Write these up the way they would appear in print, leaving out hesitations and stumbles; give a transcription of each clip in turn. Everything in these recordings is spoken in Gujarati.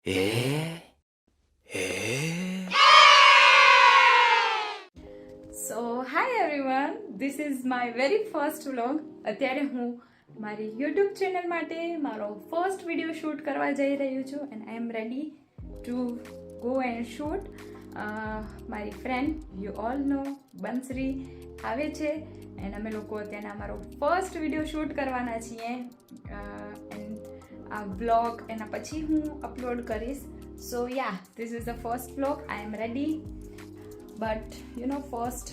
So hi everyone, this is my very first vlog. અત્યારે હું મારી યુટ્યુબ ચેનલ માટે મારો ફર્સ્ટ વિડીયો શૂટ કરવા જઈ રહ્યું છું and I am ready to go and shoot. મારી friend you all know Bansari આવે છે એન્ડ અમે લોકો અત્યારે અમારો ફર્સ્ટ વિડીયો શૂટ કરવાના છીએ એન્ડ આ બ્લોગ એના પછી હું અપલોડ કરીશ. So ya, this is the first vlog. I am ready but you know first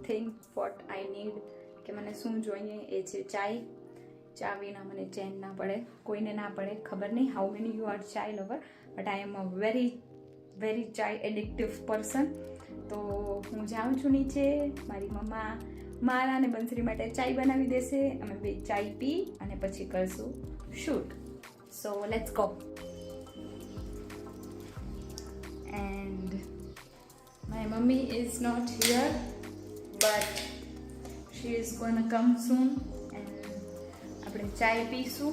thing what I need કે મને શું જોઈએ એ છે ચાય. ચા વિના મને ચેન ના પડે, કોઈને ના પડે. ખબર નહીં how many you are chai lover but I am a very very chai addictive person. તો હું જાઉં છું નીચે, મારી મમ્મા મારા અને બંસરી માટે ચાય બનાવી દેશે. અમે બે ચાય પી અને પછી કરશું shoot. So let's go. And my mummy is not here but she is gonna come soon and આપણે ચાય પીશું.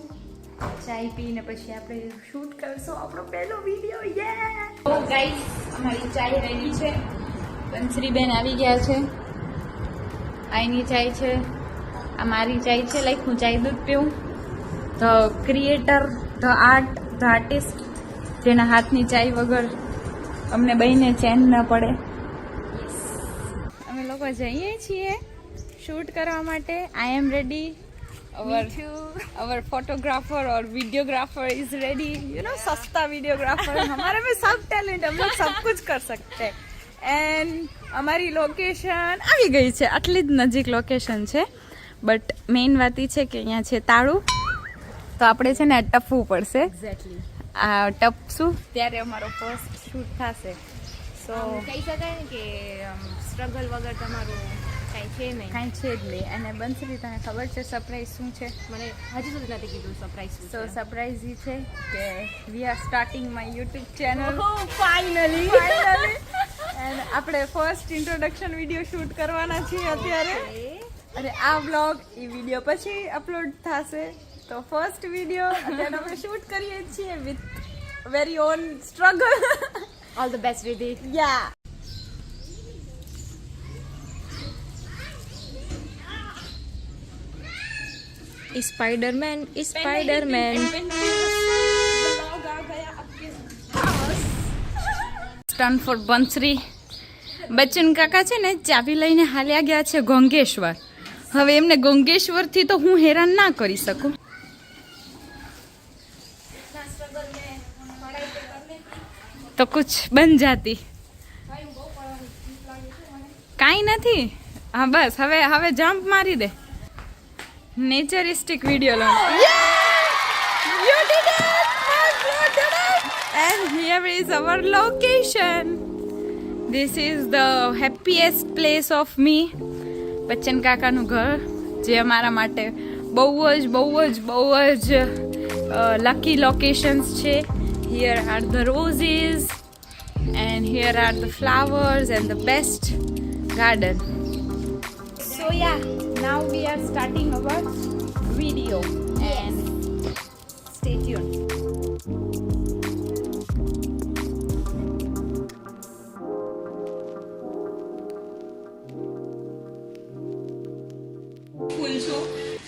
ચાય પીને પછી આપણે શૂટ કરશું આપણો પહેલો વિડીયો. યે! તો ગાઈસ, અમારી ચાય રેડી છે. બંસરી બેન આવી ગયા છે. આઈની ચાય છે, આ મારી ચાય છે. લાઈક હું ચાય દૂધ પીવું. ધ ક્રિએટર, ધ આર્ટિસ્ટ, જેના હાથની ચાય વગર અમને બહીને ચેન ન પડે. અમે લોકો જઈએ છીએ શૂટ કરવા માટે. આઈ એમ રેડી. अवर फोटोग्राफर और videographer is ready. You know, सस्ता वीडियोग्राफर. हमारे में सब टैलेंट, हम लोग सब कुछ कर सकते हैं. एंड અમારી લોકેશન આવી ગઈ છે. આટલી જ નજીક લોકેશન છે બટ મેઇન વાત એ છે કે અહીંયા છે તાળું, તો આપણે છે ને ટપવું પડશે. એક્ઝેક્ટલી આ ટપશું ત્યારે અમારો ફર્સ્ટ શૂટ થશે. સો કહી શકાય ને કે સ્ટ્રગલ વગર તમારું કાંઈ છે નહીં. કાંઈ છે જ નહીં. અને બંસરી, તને ખબર છે સરપ્રાઈઝ શું છે? મને હજુ સુધી નથી કીધું સરપ્રાઈઝ. સો સરપ્રાઈઝ એ છે કે we are starting my YouTube channel finally. And આપણે ફર્સ્ટ ઇન્ટ્રોડક્શન વિડીયો શૂટ કરવાના છીએ અત્યારે. અને આ બ્લોગ એ વિડીયો પછી અપલોડ થશે. તો ફર્સ્ટ વિડીયો અત્યારે અમે શૂટ કરીએ છીએ with very own struggle. All the best Riti. Ya. Spiderman Spiderman. Stunt for Bansari. Bachchan કાકા છે ને ચાવી લઈને હાલ્યા ગયા છે ગોંગેશ્વર. હવે એમને ગોંગેશ્વરથી તો હું હેરાન ના કરી શકું. તો કુછ બન જાતી. કાંઈ નથી. હા બસ, હવે જમ્પ મારી દે. નેચરિસ્ટિક વિડીયો લો. You did it! And here is our location. This is the happiest place of me. Bachchan કાકાનું ઘર, જે અમારા માટે બહુ જ લકી લોકેશન્સ છે. Here are the roses and here are the flowers and the best garden. So yeah, now we are starting our video and stay tuned.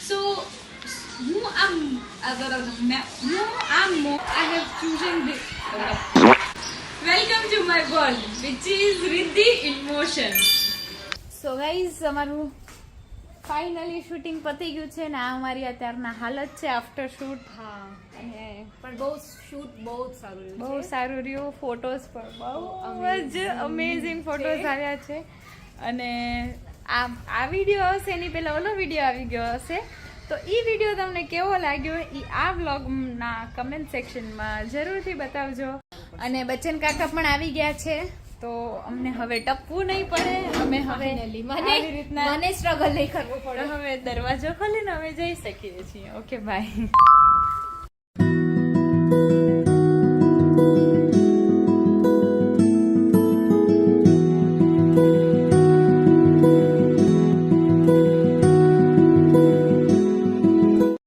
So I have chosen this. Welcome to my world, which is Riddhi in motion. So guys, અમારું ફાઇનલી શૂટિંગ પતી ગયું છે ને આ અમારી અત્યારના હાલત છે આફ્ટર શૂટ. હા, અને પણ બહુ શૂટ બહુ જ સારું રહ્યું. બહુ સારું રહ્યું. ફોટોઝ પણ બહુ જ અમેઝિંગ ફોટોઝ આવ્યા છે. અને આ વિડીયો હશે એની પહેલાં ઓલો વિડીયો આવી ગયો હશે. તો એ વિડીયો તમને કેવો લાગ્યો એ આ વ્લોગના કમેન્ટ સેક્શનમાં જરૂરથી બતાવજો. અને બચ્ચન કાકા પણ આવી ગયા છે તો અમને હવે ટપવું નહીં પડે. અમે હવે આવી રીતના મને સ્ટ્રગલ નહીં કરવું પડે. હવે દરવાજો ખોલીને અમે જઈ શકીએ છીએ. Okay bye.